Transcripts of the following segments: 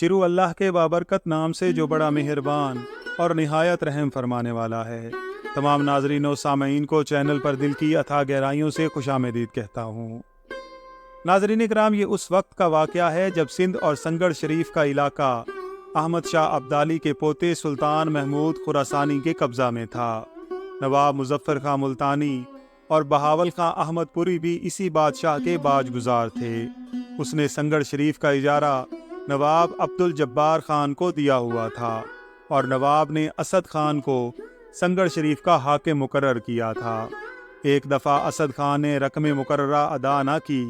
شروع اللہ کے بابرکت نام سے جو بڑا مہربان اور نہایت رحم فرمانے والا ہے۔ تمام ناظرین و سامعین کو چینل پر دل کی اتھا گہرائیوں سے خوش آمدید کہتا ہوں۔ ناظرین اکرام، یہ اس وقت کا واقعہ ہے جب سندھ اور سنگڑ شریف کا علاقہ احمد شاہ ابدالی کے پوتے سلطان محمود خراسانی کے قبضہ میں تھا۔ نواب مظفر خان ملتانی اور بہاول خان احمد پوری بھی اسی بادشاہ کے باج گزار تھے۔ اس نے سنگڑ شریف کا اجارہ نواب عبد الجبار خان کو دیا ہوا تھا اور نواب نے اسد خان کو سنگڑ شریف کا حاکم مقرر کیا تھا۔ ایک دفعہ اسد خان نے رقم مقررہ ادا نہ کی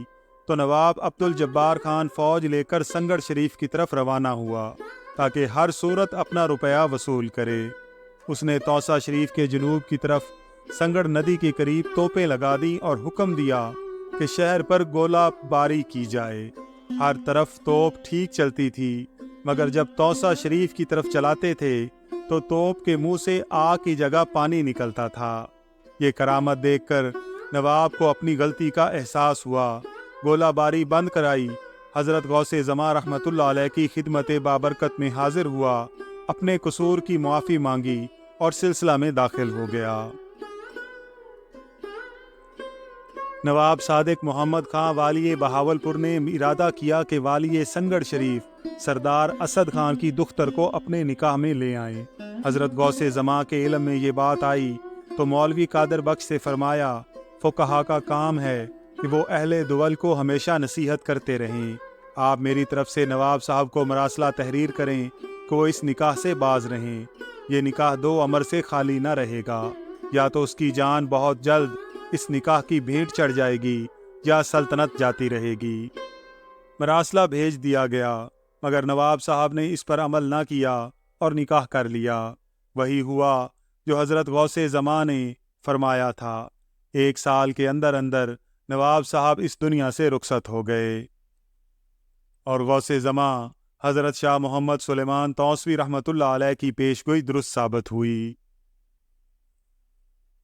تو نواب عبد الجبار خان فوج لے کر سنگڑ شریف کی طرف روانہ ہوا تاکہ ہر صورت اپنا روپیہ وصول کرے۔ اس نے توسا شریف کے جنوب کی طرف سنگڑ ندی کے قریب توپیں لگا دی اور حکم دیا کہ شہر پر گولہ باری کی جائے۔ ہر طرف توپ ٹھیک چلتی تھی، مگر جب توسا شریف کی طرف چلاتے تھے تو توپ کے منہ سے آگ کی جگہ پانی نکلتا تھا۔ یہ کرامت دیکھ کر نواب کو اپنی غلطی کا احساس ہوا۔ گولہ باری بند کرائی، حضرت غوث زمان رحمۃ اللہ علیہ کی خدمت بابرکت میں حاضر ہوا، اپنے قصور کی معافی مانگی اور سلسلہ میں داخل ہو گیا۔ نواب صادق محمد خان والی بہاولپور نے ارادہ کیا کہ والی سنگڑ شریف سردار اسد خان کی دختر کو اپنے نکاح میں لے آئیں۔ حضرت غوث زمان کے علم میں یہ بات آئی تو مولوی قادر بخش سے فرمایا، فقہا کا کام ہے کہ وہ اہل دول کو ہمیشہ نصیحت کرتے رہیں۔ آپ میری طرف سے نواب صاحب کو مراسلہ تحریر کریں کہ وہ اس نکاح سے باز رہیں۔ یہ نکاح 2 امر سے خالی نہ رہے گا، یا تو اس کی جان بہت جلد اس نکاح کی بھیٹ چڑھ جائے گی یا سلطنت جاتی رہے گی۔ مراسلہ بھیج دیا گیا، مگر نواب صاحب نے اس پر عمل نہ کیا اور نکاح کر لیا۔ وہی ہوا جو حضرت غوث زمان نے فرمایا تھا۔ 1 سال کے اندر اندر نواب صاحب اس دنیا سے رخصت ہو گئے اور غوث زمان حضرت شاہ محمد سلیمان توسوی رحمۃ اللہ علیہ کی پیشگوئی درست ثابت ہوئی۔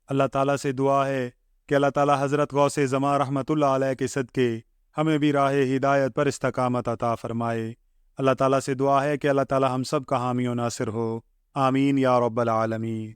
اللہ تعالیٰ سے دعا ہے کہ اللہ تعالیٰ حضرت غوث زمان رحمۃ اللہ علیہ کے صدقے ہمیں بھی راہ ہدایت پر استقامت عطا فرمائے۔ اللہ تعالیٰ سے دعا ہے کہ اللہ تعالیٰ ہم سب کا حامی و ناصر ہو، آمین یا رب العالمین۔